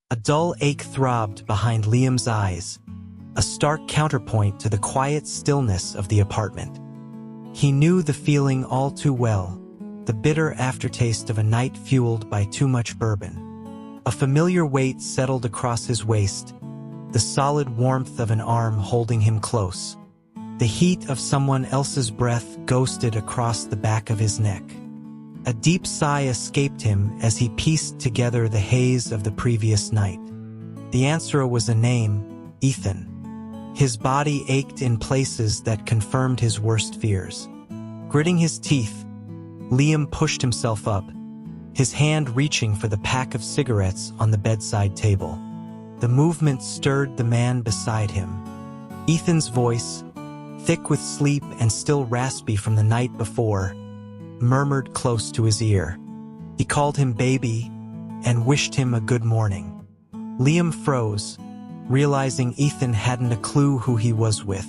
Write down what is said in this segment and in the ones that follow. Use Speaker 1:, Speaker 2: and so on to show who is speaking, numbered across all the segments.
Speaker 1: A dull ache throbbed behind Liam's eyes, a stark counterpoint to the quiet stillness of the apartment. He knew the feeling all too well, the bitter aftertaste of a night fueled by too much bourbon. A familiar weight settled across his waist, the solid warmth of an arm holding him close. The heat of someone else's breath ghosted across the back of his neck. A deep sigh escaped him as he pieced together the haze of the previous night. The answer was a name, Ethan. His body ached in places that confirmed his worst fears. Gritting his teeth, Liam pushed himself up, his hand reaching for the pack of cigarettes on the bedside table. The movement stirred the man beside him. Ethan's voice, thick with sleep and still raspy from the night before, murmured close to his ear. He called him baby and wished him a good morning. Liam froze, realizing Ethan hadn't a clue who he was with.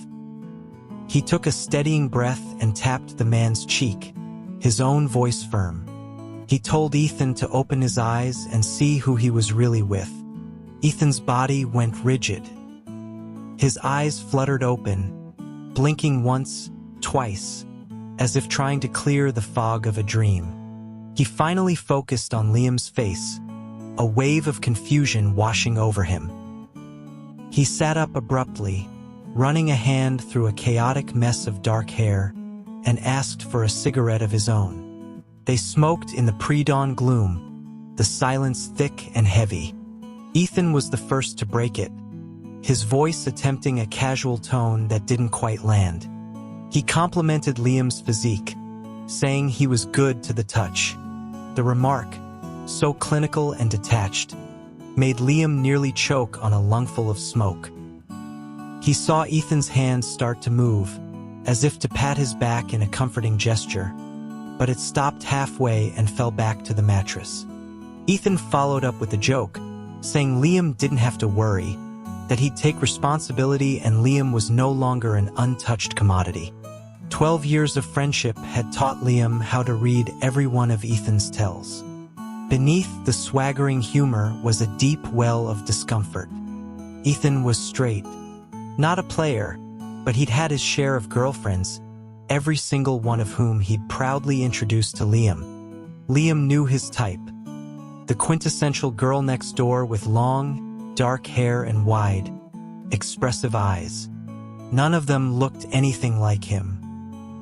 Speaker 1: He took a steadying breath and tapped the man's cheek, his own voice firm. He told Ethan to open his eyes and see who he was really with. Ethan's body went rigid. His eyes fluttered open, blinking once, twice, as if trying to clear the fog of a dream. He finally focused on Liam's face, a wave of confusion washing over him. He sat up abruptly, running a hand through a chaotic mess of dark hair, and asked for a cigarette of his own. They smoked in the pre-dawn gloom, the silence thick and heavy. Ethan was the first to break it, his voice attempting a casual tone that didn't quite land. He complimented Liam's physique, saying he was good to the touch. The remark, so clinical and detached, made Liam nearly choke on a lungful of smoke. He saw Ethan's hands start to move, as if to pat his back in a comforting gesture, but it stopped halfway and fell back to the mattress. Ethan followed up with a joke, saying Liam didn't have to worry, that he'd take responsibility and Liam was no longer an untouched commodity. 12 years of friendship had taught Liam how to read every one of Ethan's tells. Beneath the swaggering humor was a deep well of discomfort. Ethan was straight, not a player, but he'd had his share of girlfriends, every single one of whom he'd proudly introduced to Liam. Liam knew his type, the quintessential girl next door with long, dark hair and wide, expressive eyes. None of them looked anything like him.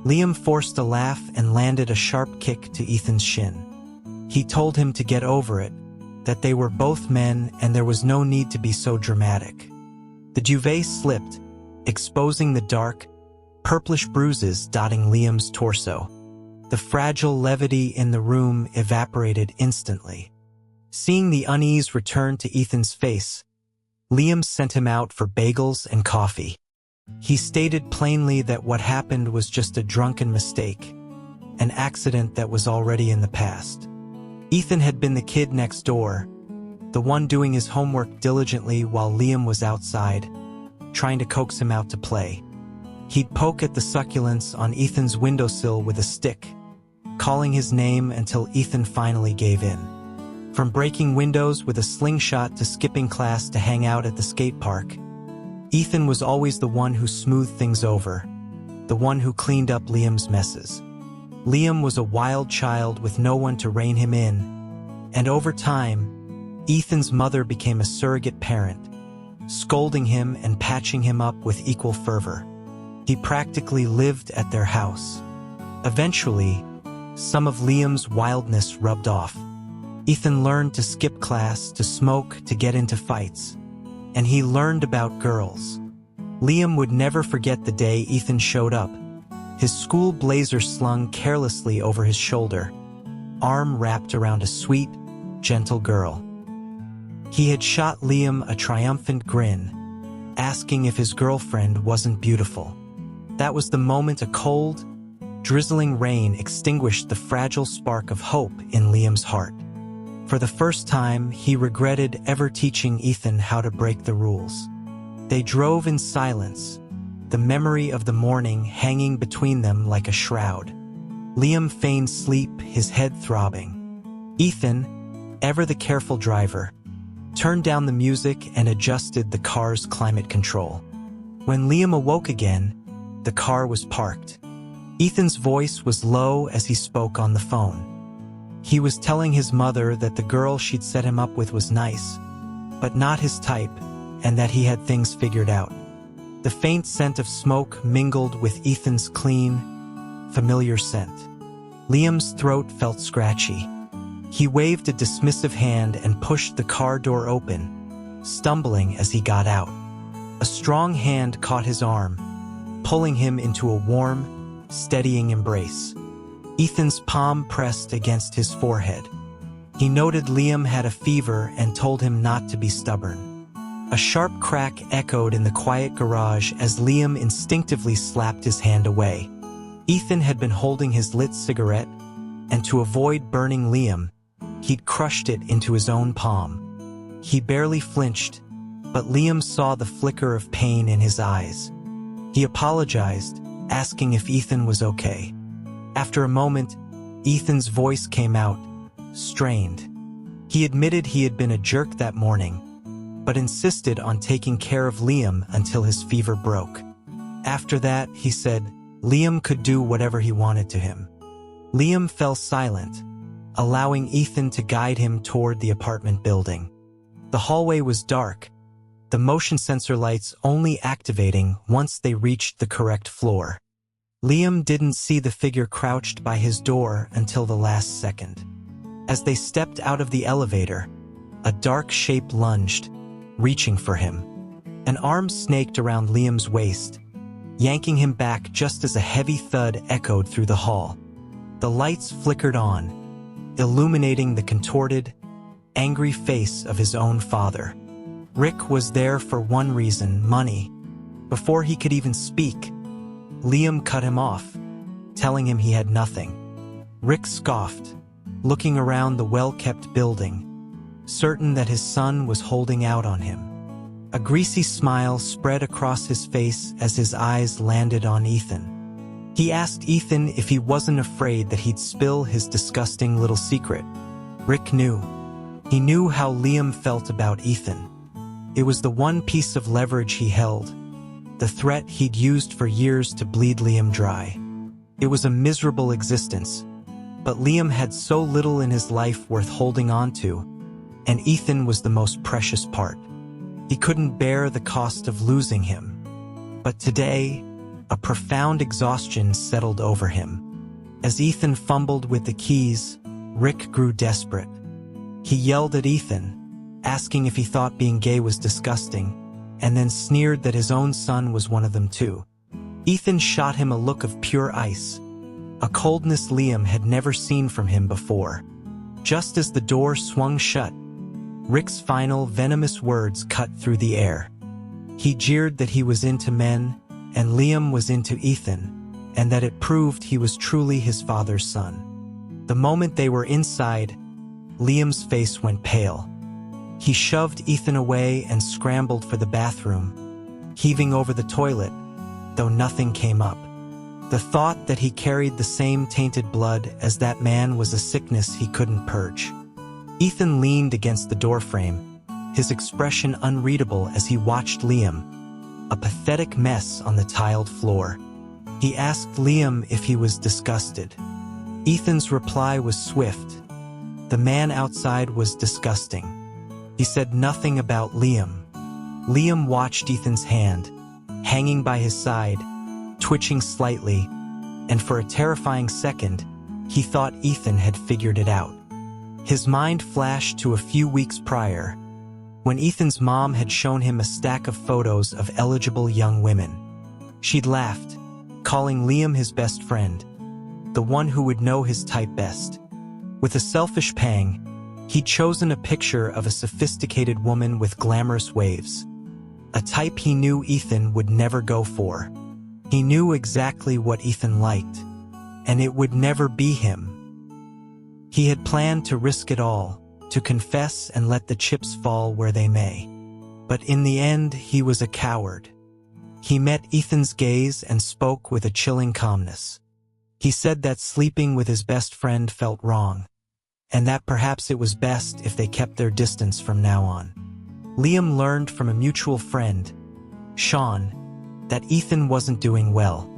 Speaker 1: Liam forced a laugh and landed a sharp kick to Ethan's shin. He told him to get over it, that they were both men and there was no need to be so dramatic. The duvet slipped, exposing the dark, purplish bruises dotting Liam's torso. The fragile levity in the room evaporated instantly. Seeing the unease return to Ethan's face, Liam sent him out for bagels and coffee. He stated plainly that what happened was just a drunken mistake, an accident that was already in the past. Ethan had been the kid next door, the one doing his homework diligently while Liam was outside, trying to coax him out to play. He'd poke at the succulents on Ethan's windowsill with a stick, calling his name until Ethan finally gave in. From breaking windows with a slingshot to skipping class to hang out at the skate park, Ethan was always the one who smoothed things over, the one who cleaned up Liam's messes. Liam was a wild child with no one to rein him in, and over time, Ethan's mother became a surrogate parent, scolding him and patching him up with equal fervor. He practically lived at their house. Eventually, some of Liam's wildness rubbed off. Ethan learned to skip class, to smoke, to get into fights. And he learned about girls. Liam would never forget the day Ethan showed up, his school blazer slung carelessly over his shoulder, arm wrapped around a sweet, gentle girl. He had shot Liam a triumphant grin, asking if his girlfriend wasn't beautiful. That was the moment a cold, drizzling rain extinguished the fragile spark of hope in Liam's heart. For the first time, he regretted ever teaching Ethan how to break the rules. They drove in silence, the memory of the morning hanging between them like a shroud. Liam feigned sleep, his head throbbing. Ethan, ever the careful driver, turned down the music, and adjusted the car's climate control. When Liam awoke again, the car was parked. Ethan's voice was low as he spoke on the phone. He was telling his mother that the girl she'd set him up with was nice, but not his type, and that he had things figured out. The faint scent of smoke mingled with Ethan's clean, familiar scent. Liam's throat felt scratchy. He waved a dismissive hand and pushed the car door open, stumbling as he got out. A strong hand caught his arm, pulling him into a warm, steadying embrace. Ethan's palm pressed against his forehead. He noted Liam had a fever and told him not to be stubborn. A sharp crack echoed in the quiet garage as Liam instinctively slapped his hand away. Ethan had been holding his lit cigarette, and to avoid burning Liam, he'd crushed it into his own palm. He barely flinched, but Liam saw the flicker of pain in his eyes. He apologized, asking if Ethan was okay. After a moment, Ethan's voice came out, strained. He admitted he had been a jerk that morning, but insisted on taking care of Liam until his fever broke. After that, he said, Liam could do whatever he wanted to him. Liam fell silent, allowing Ethan to guide him toward the apartment building. The hallway was dark, the motion sensor lights only activating once they reached the correct floor. Liam didn't see the figure crouched by his door until the last second. As they stepped out of the elevator, a dark shape lunged, reaching for him. An arm snaked around Liam's waist, yanking him back just as a heavy thud echoed through the hall. The lights flickered on, illuminating the contorted, angry face of his own father. Rick was there for one reason: money. Before he could even speak, Liam cut him off, telling him he had nothing. Rick scoffed, looking around the well-kept building, certain that his son was holding out on him. A greasy smile spread across his face as his eyes landed on Ethan. He asked Ethan if he wasn't afraid that he'd spill his disgusting little secret. Rick knew. He knew how Liam felt about Ethan. It was the one piece of leverage he held, the threat he'd used for years to bleed Liam dry. It was a miserable existence, but Liam had so little in his life worth holding on to, and Ethan was the most precious part. He couldn't bear the cost of losing him. But today, a profound exhaustion settled over him. As Ethan fumbled with the keys, Rick grew desperate. He yelled at Ethan, asking if he thought being gay was disgusting, and then sneered that his own son was one of them too. Ethan shot him a look of pure ice, a coldness Liam had never seen from him before. Just as the door swung shut, Rick's final venomous words cut through the air. He jeered that he was into men, and Liam was into Ethan, and that it proved he was truly his father's son. The moment they were inside, Liam's face went pale. He shoved Ethan away and scrambled for the bathroom, heaving over the toilet, though nothing came up. The thought that he carried the same tainted blood as that man was a sickness he couldn't purge. Ethan leaned against the doorframe, his expression unreadable as he watched Liam, a pathetic mess on the tiled floor. He asked Liam if he was disgusted. Ethan's reply was swift. The man outside was disgusting. He said nothing about Liam. Liam watched Ethan's hand, hanging by his side, twitching slightly, and for a terrifying second, he thought Ethan had figured it out. His mind flashed to a few weeks prior, when Ethan's mom had shown him a stack of photos of eligible young women. She'd laughed, calling Liam his best friend, the one who would know his type best. With a selfish pang, he'd chosen a picture of a sophisticated woman with glamorous waves, a type he knew Ethan would never go for. He knew exactly what Ethan liked, and it would never be him. He had planned to risk it all, to confess and let the chips fall where they may. But in the end, he was a coward. He met Ethan's gaze and spoke with a chilling calmness. He said that sleeping with his best friend felt wrong. and that perhaps it was best if they kept their distance from now on. Liam learned from a mutual friend, Sean, that Ethan wasn't doing well.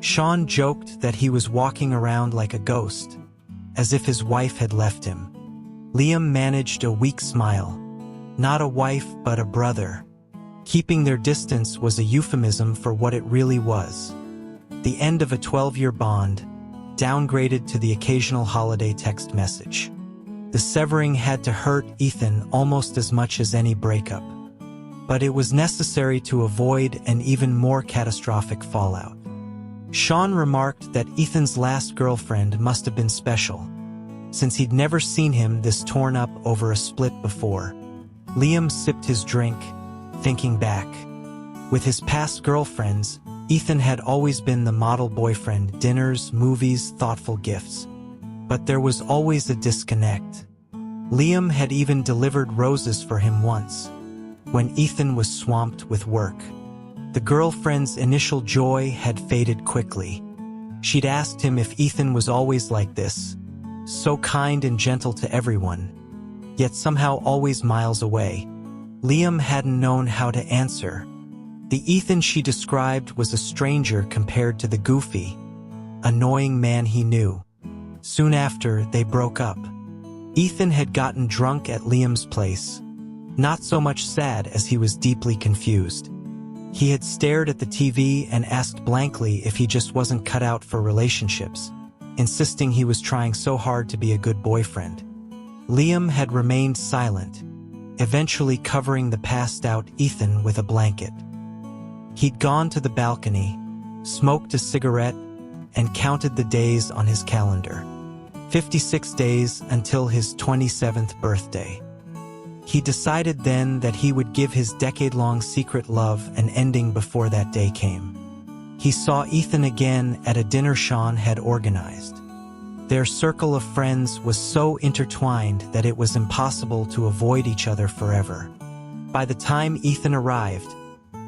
Speaker 1: Sean joked that he was walking around like a ghost, as if his wife had left him. Liam managed a weak smile. Not a wife, but a brother. Keeping their distance was a euphemism for what it really was. The end of a 12-year bond, downgraded to the occasional holiday text message. The severing had to hurt Ethan almost as much as any breakup. But it was necessary to avoid an even more catastrophic fallout. Sean remarked that Ethan's last girlfriend must have been special, since he'd never seen him this torn up over a split before. Liam sipped his drink, thinking back. With his past girlfriends, Ethan had always been the model boyfriend: dinners, movies, thoughtful gifts. But there was always a disconnect. Liam had even delivered roses for him once, when Ethan was swamped with work. The girlfriend's initial joy had faded quickly. She'd asked him if Ethan was always like this, so kind and gentle to everyone, yet somehow always miles away. Liam hadn't known how to answer. The Ethan she described was a stranger compared to the goofy, annoying man he knew. Soon after, they broke up. Ethan had gotten drunk at Liam's place, not so much sad as he was deeply confused. He had stared at the TV and asked blankly if he just wasn't cut out for relationships, insisting he was trying so hard to be a good boyfriend. Liam had remained silent, eventually covering the passed-out Ethan with a blanket. He'd gone to the balcony, smoked a cigarette, and counted the days on his calendar. 56 days until his 27th birthday. He decided then that he would give his decade-long secret love an ending before that day came. He saw Ethan again at a dinner Sean had organized. Their circle of friends was so intertwined that it was impossible to avoid each other forever. By the time Ethan arrived,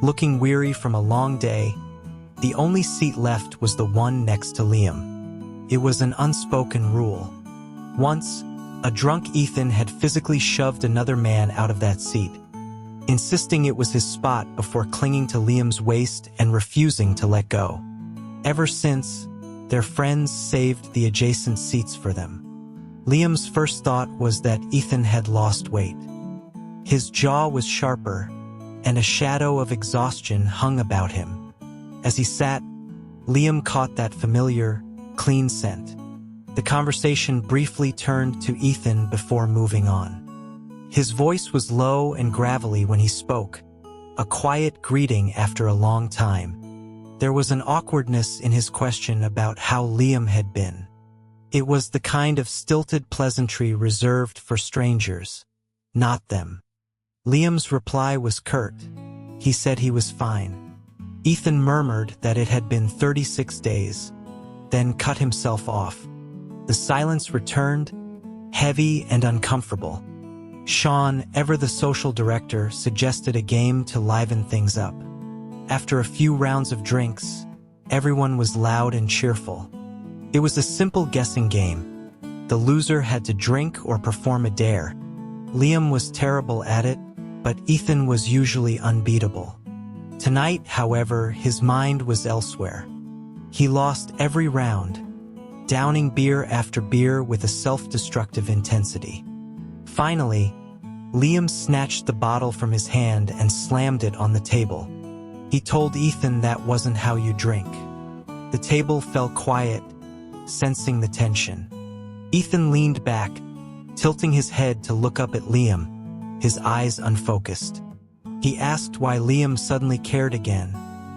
Speaker 1: looking weary from a long day, the only seat left was the one next to Liam. It was an unspoken rule. Once, a drunk Ethan had physically shoved another man out of that seat, insisting it was his spot before clinging to Liam's waist and refusing to let go. Ever since, their friends saved the adjacent seats for them. Liam's first thought was that Ethan had lost weight. His jaw was sharper, and a shadow of exhaustion hung about him. As he sat, Liam caught that familiar, clean scent. The conversation briefly turned to Ethan before moving on. His voice was low and gravelly when he spoke, a quiet greeting after a long time. There was an awkwardness in his question about how Liam had been. It was the kind of stilted pleasantry reserved for strangers, not them. Liam's reply was curt. He said he was fine. Ethan murmured that it had been 36 days, then cut himself off. The silence returned, heavy and uncomfortable. Sean, ever the social director, suggested a game to liven things up. After a few rounds of drinks, everyone was loud and cheerful. It was a simple guessing game. The loser had to drink or perform a dare. Liam was terrible at it, but Ethan was usually unbeatable. Tonight, however, his mind was elsewhere. He lost every round, downing beer after beer with a self-destructive intensity. Finally, Liam snatched the bottle from his hand and slammed it on the table. He told Ethan that wasn't how you drink. The table fell quiet, sensing the tension. Ethan leaned back, tilting his head to look up at Liam, his eyes unfocused. He asked why Liam suddenly cared again,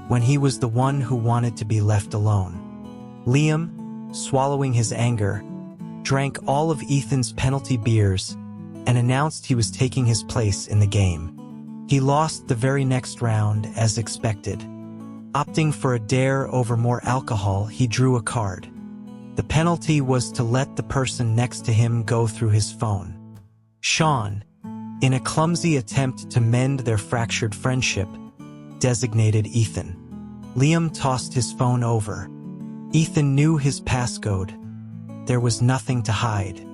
Speaker 1: when he was the one who wanted to be left alone. Liam, swallowing his anger, drank all of Ethan's penalty beers and announced he was taking his place in the game. He lost the very next round as expected. Opting for a dare over more alcohol, he drew a card. The penalty was to let the person next to him go through his phone. Sean, in a clumsy attempt to mend their fractured friendship, designated Ethan. Liam tossed his phone over. Ethan knew his passcode. There was nothing to hide.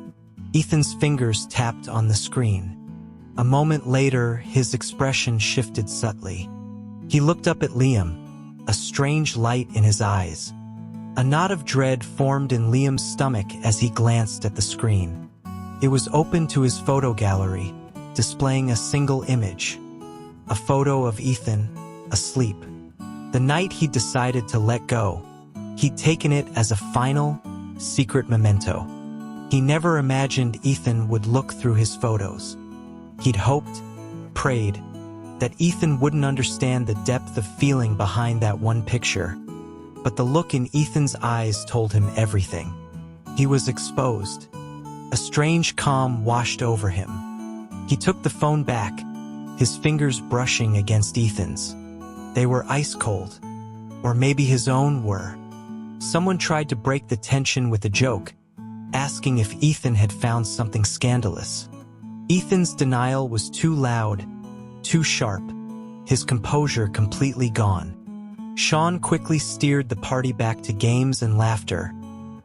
Speaker 1: Ethan's fingers tapped on the screen. A moment later, his expression shifted subtly. He looked up at Liam, a strange light in his eyes. A knot of dread formed in Liam's stomach as he glanced at the screen. It was open to his photo gallery, displaying a single image. A photo of Ethan, asleep. The night he decided to let go, he'd taken it as a final, secret memento. He never imagined Ethan would look through his photos. He'd hoped, prayed, that Ethan wouldn't understand the depth of feeling behind that one picture. But the look in Ethan's eyes told him everything. He was exposed. A strange calm washed over him. He took the phone back, his fingers brushing against Ethan's. They were ice cold. Or maybe his own were. Someone tried to break the tension with a joke, asking if Ethan had found something scandalous. Ethan's denial was too loud, too sharp, his composure completely gone. Sean quickly steered the party back to games and laughter,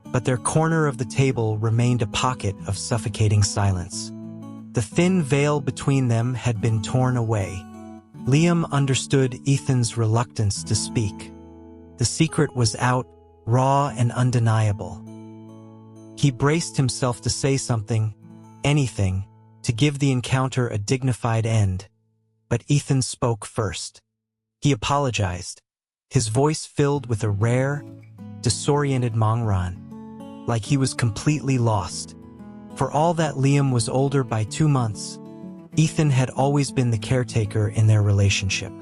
Speaker 1: but their corner of the table remained a pocket of suffocating silence. The thin veil between them had been torn away. Liam understood Ethan's reluctance to speak. The secret was out, raw and undeniable. He braced himself to say something, anything, to give the encounter a dignified end. But Ethan spoke first. He apologized, his voice filled with a rare, disoriented mangran, like he was completely lost. For all that Liam was older by 2 months, Ethan had always been the caretaker in their relationship.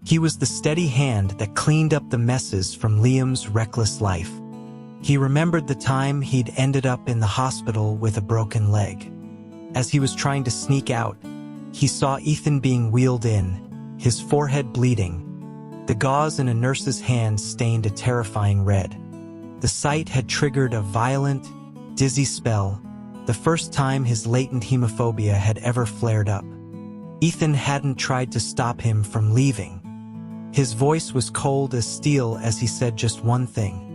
Speaker 1: He was the steady hand that cleaned up the messes from Liam's reckless life. He remembered the time he'd ended up in the hospital with a broken leg. As he was trying to sneak out, he saw Ethan being wheeled in, his forehead bleeding. The gauze in a nurse's hand stained a terrifying red. The sight had triggered a violent, dizzy spell, the first time his latent hemophobia had ever flared up. Ethan hadn't tried to stop him from leaving. His voice was cold as steel as he said just one thing.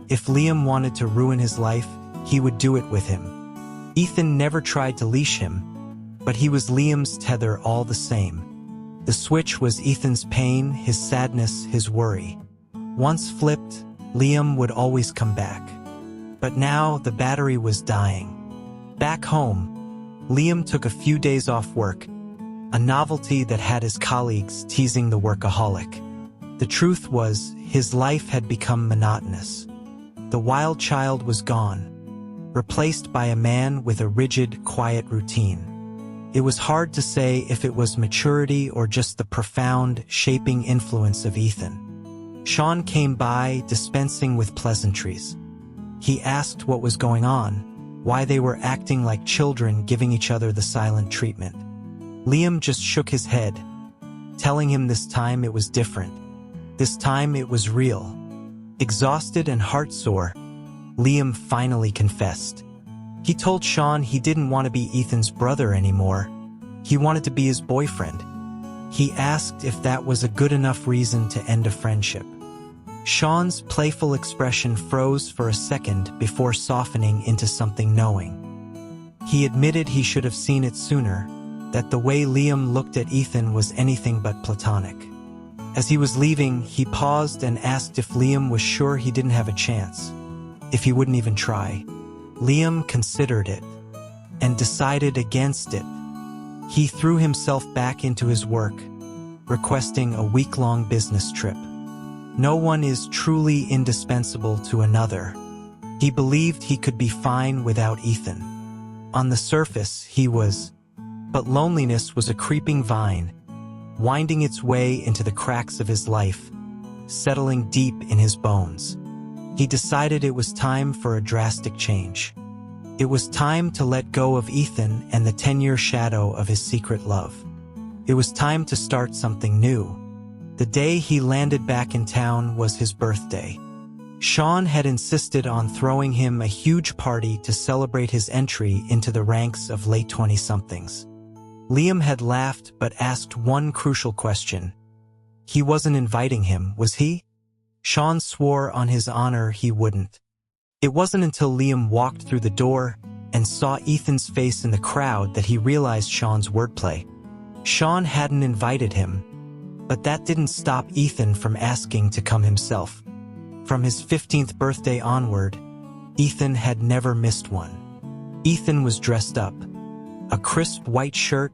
Speaker 1: If Liam wanted to ruin his life, he would do it with him. Ethan never tried to leash him, but he was Liam's tether all the same. The switch was Ethan's pain, his sadness, his worry. Once flipped, Liam would always come back. But now the battery was dying. Back home, Liam took a few days off work, a novelty that had his colleagues teasing the workaholic. The truth was, his life had become monotonous. The wild child was gone, replaced by a man with a rigid, quiet routine. It was hard to say if it was maturity or just the profound, shaping influence of Ethan. Sean came by, dispensing with pleasantries. He asked what was going on, why they were acting like children giving each other the silent treatment. Liam just shook his head, telling him this time it was different. This time it was real. Exhausted and heartsore, Liam finally confessed. He told Sean he didn't want to be Ethan's brother anymore. He wanted to be his boyfriend. He asked if that was a good enough reason to end a friendship. Sean's playful expression froze for a second before softening into something knowing. He admitted he should have seen it sooner, that the way Liam looked at Ethan was anything but platonic. As he was leaving, he paused and asked if Liam was sure he didn't have a chance, if he wouldn't even try. Liam considered it, and decided against it. He threw himself back into his work, requesting a week-long business trip. No one is truly indispensable to another. He believed he could be fine without Ethan. On the surface, he was, but loneliness was a creeping vine, winding its way into the cracks of his life, settling deep in his bones. He decided it was time for a drastic change. It was time to let go of Ethan and the 10-year shadow of his secret love. It was time to start something new. The day he landed back in town was his birthday. Sean had insisted on throwing him a huge party to celebrate his entry into the ranks of late 20-somethings. Liam had laughed but asked one crucial question. He wasn't inviting him, was he? Sean swore on his honor he wouldn't. It wasn't until Liam walked through the door and saw Ethan's face in the crowd that he realized Sean's wordplay. Sean hadn't invited him, but that didn't stop Ethan from asking to come himself. From his 15th birthday onward, Ethan had never missed one. Ethan was dressed up. A crisp white shirt,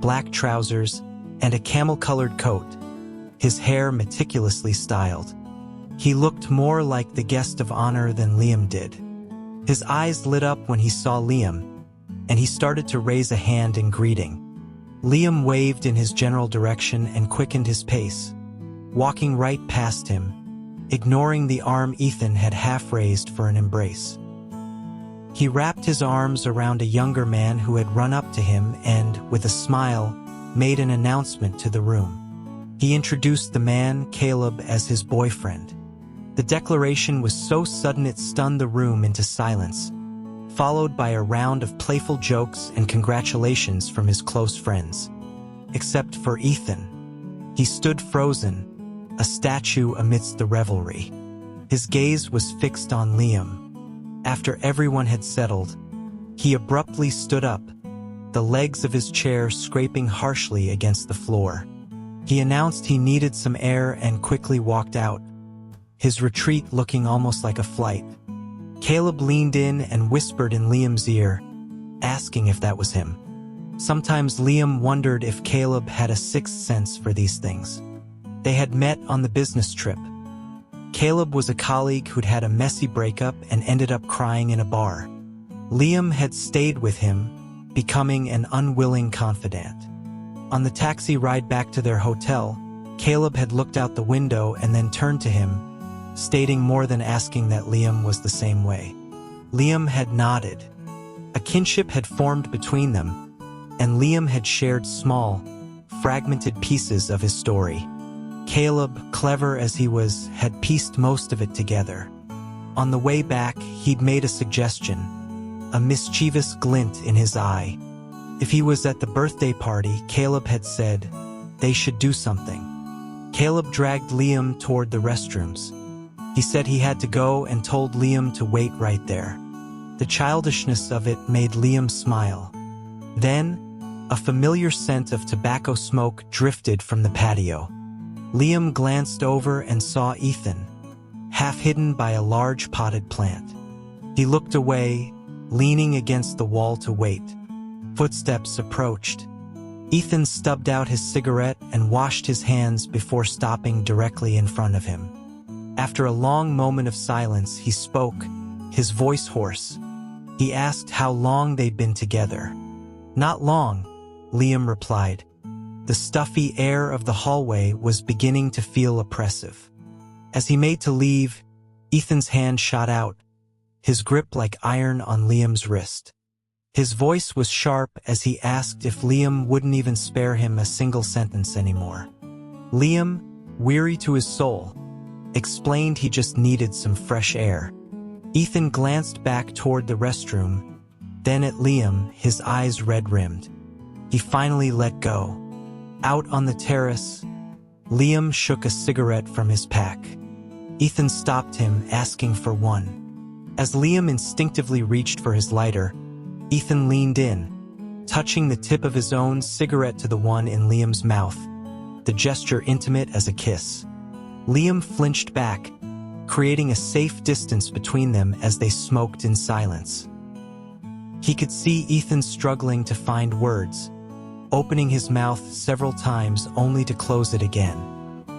Speaker 1: black trousers, and a camel-colored coat. His hair meticulously styled. He looked more like the guest of honor than Liam did. His eyes lit up when he saw Liam, and he started to raise a hand in greeting. Liam waved in his general direction and quickened his pace, walking right past him, ignoring the arm Ethan had half-raised for an embrace. He wrapped his arms around a younger man who had run up to him and, with a smile, made an announcement to the room. He introduced the man, Caleb, as his boyfriend. The declaration was so sudden it stunned the room into silence, followed by a round of playful jokes and congratulations from his close friends. Except for Ethan. He stood frozen, a statue amidst the revelry. His gaze was fixed on Liam. After everyone had settled, he abruptly stood up, the legs of his chair scraping harshly against the floor. He announced he needed some air and quickly walked out, his retreat looking almost like a flight. Caleb leaned in and whispered in Liam's ear, asking if that was him. Sometimes Liam wondered if Caleb had a sixth sense for these things. They had met on the business trip. Caleb was a colleague who'd had a messy breakup and ended up crying in a bar. Liam had stayed with him, becoming an unwilling confidant. On the taxi ride back to their hotel, Caleb had looked out the window and then turned to him, stating more than asking that Liam was the same way. Liam had nodded. A kinship had formed between them, and Liam had shared small, fragmented pieces of his story. Caleb, clever as he was, had pieced most of it together. On the way back, he'd made a suggestion, a mischievous glint in his eye. If he was at the birthday party, Caleb had said, they should do something. Caleb dragged Liam toward the restrooms. He said he had to go and told Liam to wait right there. The childishness of it made Liam smile. Then, a familiar scent of tobacco smoke drifted from the patio. Liam glanced over and saw Ethan, half hidden by a large potted plant. He looked away, leaning against the wall to wait. Footsteps approached. Ethan stubbed out his cigarette and washed his hands before stopping directly in front of him. After a long moment of silence, he spoke, his voice hoarse. He asked how long they'd been together. Not long, Liam replied. The stuffy air of the hallway was beginning to feel oppressive. As he made to leave, Ethan's hand shot out, his grip like iron on Liam's wrist. His voice was sharp as he asked if Liam wouldn't even spare him a single sentence anymore. Liam, weary to his soul, explained he just needed some fresh air. Ethan glanced back toward the restroom, then at Liam, his eyes red-rimmed. He finally let go. Out on the terrace, Liam shook a cigarette from his pack. Ethan stopped him, asking for one. As Liam instinctively reached for his lighter, Ethan leaned in, touching the tip of his own cigarette to the one in Liam's mouth, the gesture intimate as a kiss. Liam flinched back, creating a safe distance between them as they smoked in silence. He could see Ethan struggling to find words, opening his mouth several times only to close it again.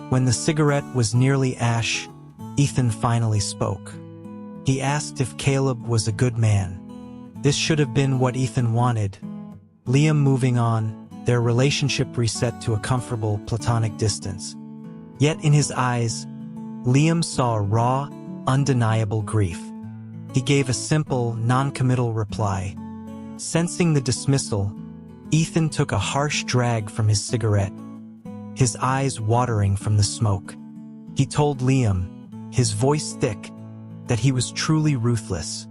Speaker 1: When the cigarette was nearly ash, Ethan finally spoke. He asked if Caleb was a good man. This should have been what Ethan wanted. Liam moving on, their relationship reset to a comfortable, platonic distance. Yet in his eyes, Liam saw a raw, undeniable grief. He gave a simple, non-committal reply. Sensing the dismissal, Ethan took a harsh drag from his cigarette, his eyes watering from the smoke. He told Liam, his voice thick, that he was truly ruthless.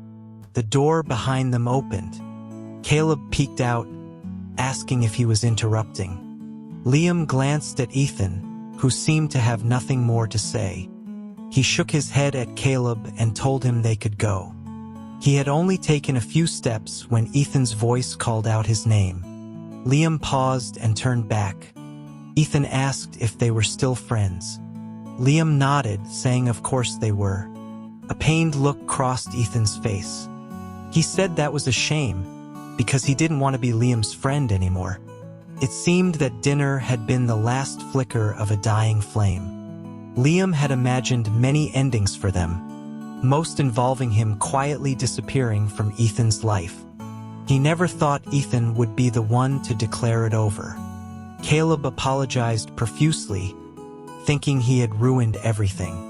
Speaker 1: The door behind them opened. Caleb peeked out, asking if he was interrupting. Liam glanced at Ethan, who seemed to have nothing more to say. He shook his head at Caleb and told him they could go. He had only taken a few steps when Ethan's voice called out his name. Liam paused and turned back. Ethan asked if they were still friends. Liam nodded, saying of course they were. A pained look crossed Ethan's face. He said that was a shame, because he didn't want to be Liam's friend anymore. It seemed that dinner had been the last flicker of a dying flame. Liam had imagined many endings for them, most involving him quietly disappearing from Ethan's life. He never thought Ethan would be the one to declare it over. Caleb apologized profusely, thinking he had ruined everything.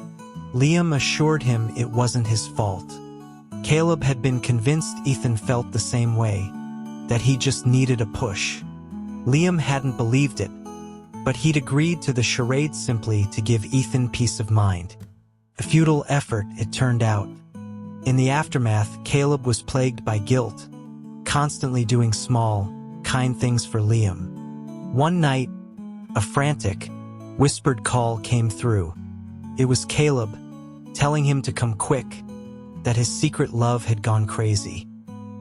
Speaker 1: Liam assured him it wasn't his fault. Caleb had been convinced Ethan felt the same way, that he just needed a push. Liam hadn't believed it, but he'd agreed to the charade simply to give Ethan peace of mind. A futile effort, it turned out. In the aftermath, Caleb was plagued by guilt, constantly doing small, kind things for Liam. One night, a frantic, whispered call came through. It was Caleb, telling him to come quick, that his secret love had gone crazy.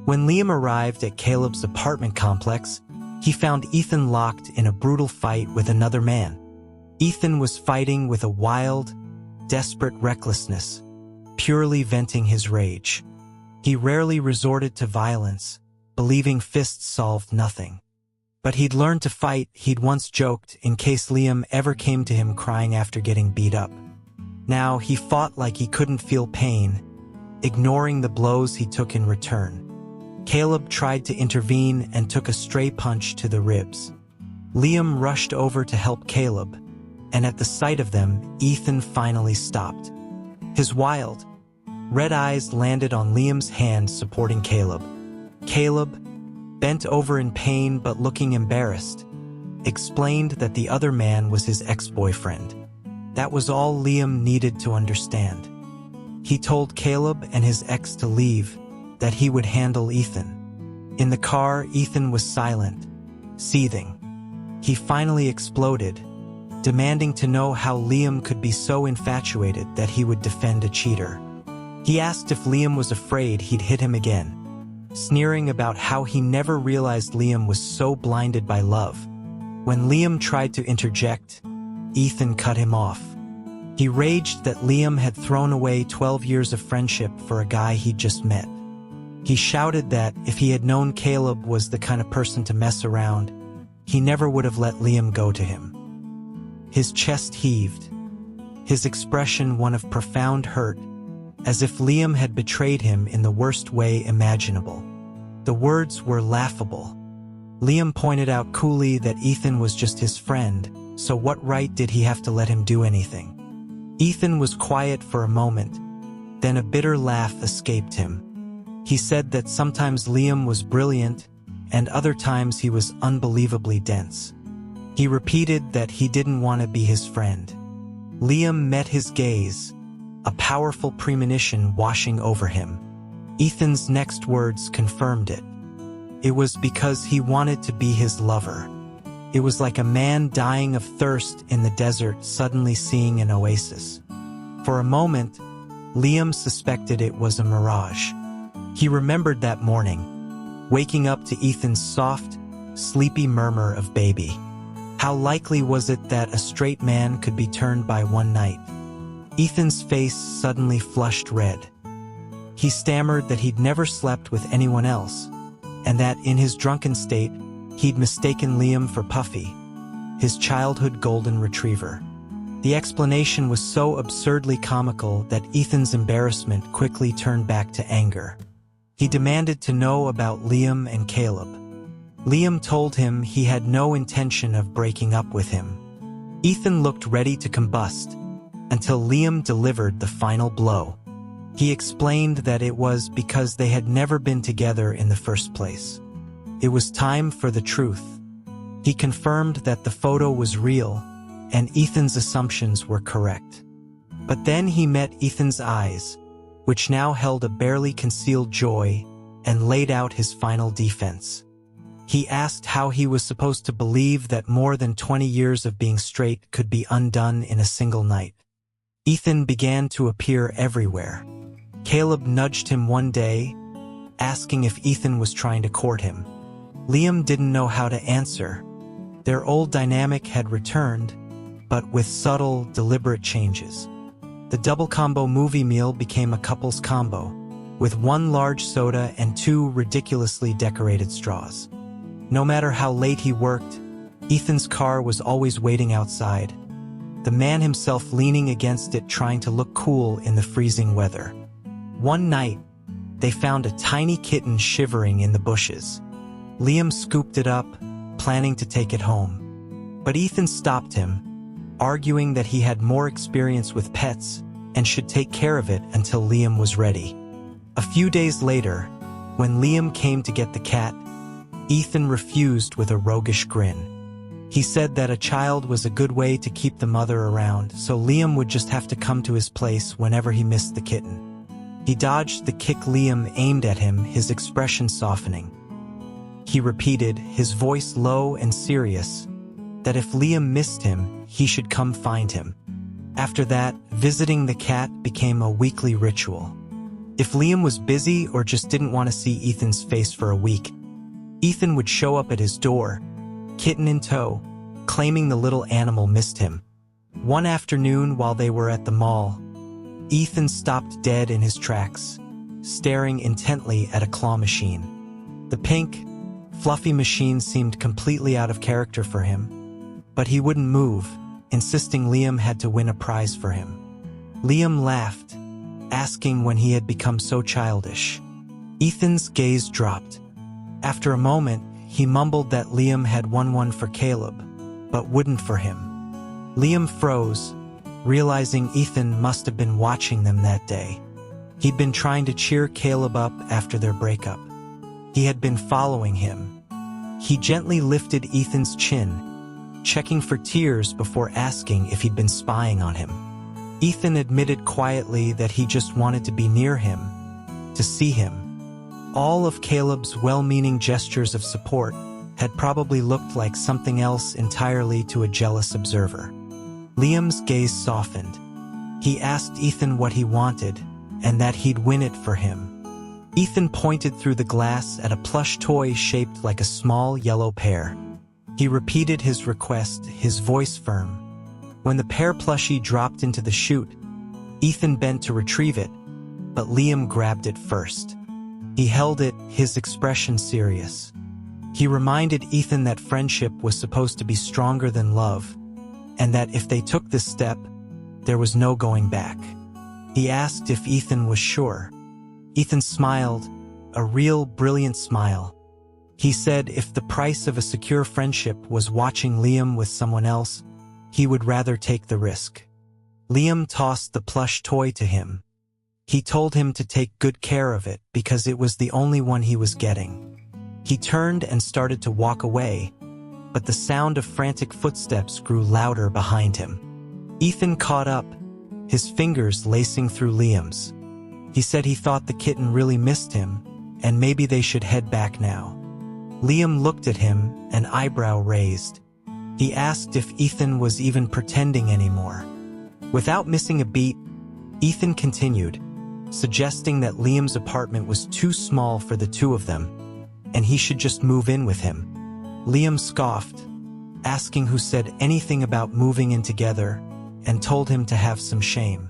Speaker 1: When Liam arrived at Caleb's apartment complex, he found Ethan locked in a brutal fight with another man. Ethan was fighting with a wild, desperate recklessness, purely venting his rage. He rarely resorted to violence, believing fists solved nothing. But he'd learned to fight, he'd once joked, in case Liam ever came to him crying after getting beat up. Now he fought like he couldn't feel pain, ignoring the blows he took in return. Caleb tried to intervene and took a stray punch to the ribs. Liam rushed over to help Caleb, and at the sight of them, Ethan finally stopped. His wild, red eyes landed on Liam's hand supporting Caleb. Caleb, bent over in pain but looking embarrassed, explained that the other man was his ex-boyfriend. That was all Liam needed to understand. He told Caleb and his ex to leave, that he would handle Ethan. In the car, Ethan was silent, seething. He finally exploded, demanding to know how Liam could be so infatuated that he would defend a cheater. He asked if Liam was afraid he'd hit him again, sneering about how he never realized Liam was so blinded by love. When Liam tried to interject, Ethan cut him off. He raged that Liam had thrown away 12 years of friendship for a guy he'd just met. He shouted that if he had known Caleb was the kind of person to mess around, he never would have let Liam go to him. His chest heaved, his expression one of profound hurt, as if Liam had betrayed him in the worst way imaginable. The words were laughable. Liam pointed out coolly that Ethan was just his friend, so what right did he have to let him do anything? Ethan was quiet for a moment, then a bitter laugh escaped him. He said that sometimes Liam was brilliant, and other times he was unbelievably dense. He repeated that he didn't want to be his friend. Liam met his gaze, a powerful premonition washing over him. Ethan's next words confirmed it. It was because he wanted to be his lover. It was like a man dying of thirst in the desert suddenly seeing an oasis. For a moment, Liam suspected it was a mirage. He remembered that morning, waking up to Ethan's soft, sleepy murmur of baby. How likely was it that a straight man could be turned by one night? Ethan's face suddenly flushed red. He stammered that he'd never slept with anyone else, and that in his drunken state, he'd mistaken Liam for Puffy, his childhood golden retriever. The explanation was so absurdly comical that Ethan's embarrassment quickly turned back to anger. He demanded to know about Liam and Caleb. Liam told him he had no intention of breaking up with him. Ethan looked ready to combust, until Liam delivered the final blow. He explained that it was because they had never been together in the first place. It was time for the truth. He confirmed that the photo was real, and Ethan's assumptions were correct. But then he met Ethan's eyes, which now held a barely concealed joy, and laid out his final defense. He asked how he was supposed to believe that more than 20 years of being straight could be undone in a single night. Ethan began to appear everywhere. Caleb nudged him one day, asking if Ethan was trying to court him. Liam didn't know how to answer. Their old dynamic had returned, but with subtle, deliberate changes. The double combo movie meal became a couple's combo, with one large soda and two ridiculously decorated straws. No matter how late he worked, Ethan's car was always waiting outside, the man himself leaning against it trying to look cool in the freezing weather. One night, they found a tiny kitten shivering in the bushes. Liam scooped it up, planning to take it home. But Ethan stopped him, arguing that he had more experience with pets and should take care of it until Liam was ready. A few days later, when Liam came to get the cat, Ethan refused with a roguish grin. He said that a child was a good way to keep the mother around, so Liam would just have to come to his place whenever he missed the kitten. He dodged the kick Liam aimed at him, his expression softening. He repeated, his voice low and serious, that if Liam missed him, he should come find him. After that, visiting the cat became a weekly ritual. If Liam was busy or just didn't want to see Ethan's face for a week, Ethan would show up at his door, kitten in tow, claiming the little animal missed him. One afternoon while they were at the mall, Ethan stopped dead in his tracks, staring intently at a claw machine. The pink, fluffy machine seemed completely out of character for him, but he wouldn't move, insisting Liam had to win a prize for him. Liam laughed, asking when he had become so childish. Ethan's gaze dropped. After a moment, he mumbled that Liam had won one for Caleb, but wouldn't for him. Liam froze, realizing Ethan must have been watching them that day. He'd been trying to cheer Caleb up after their breakup. He had been following him. He gently lifted Ethan's chin, checking for tears before asking if he'd been spying on him. Ethan admitted quietly that he just wanted to be near him, to see him. All of Caleb's well-meaning gestures of support had probably looked like something else entirely to a jealous observer. Liam's gaze softened. He asked Ethan what he wanted, and that he'd win it for him. Ethan pointed through the glass at a plush toy shaped like a small yellow pear. He repeated his request, his voice firm. When the pear plushie dropped into the chute, Ethan bent to retrieve it, but Liam grabbed it first. He held it, his expression serious. He reminded Ethan that friendship was supposed to be stronger than love, and that if they took this step, there was no going back. He asked if Ethan was sure. Ethan smiled, a real brilliant smile. He said if the price of a secure friendship was watching Liam with someone else, he would rather take the risk. Liam tossed the plush toy to him. He told him to take good care of it because it was the only one he was getting. He turned and started to walk away, but the sound of frantic footsteps grew louder behind him. Ethan caught up, his fingers lacing through Liam's. He said he thought the kitten really missed him, and maybe they should head back now. Liam looked at him, an eyebrow raised. He asked if Ethan was even pretending anymore. Without missing a beat, Ethan continued, suggesting that Liam's apartment was too small for the two of them, and he should just move in with him. Liam scoffed, asking who said anything about moving in together, and told him to have some shame.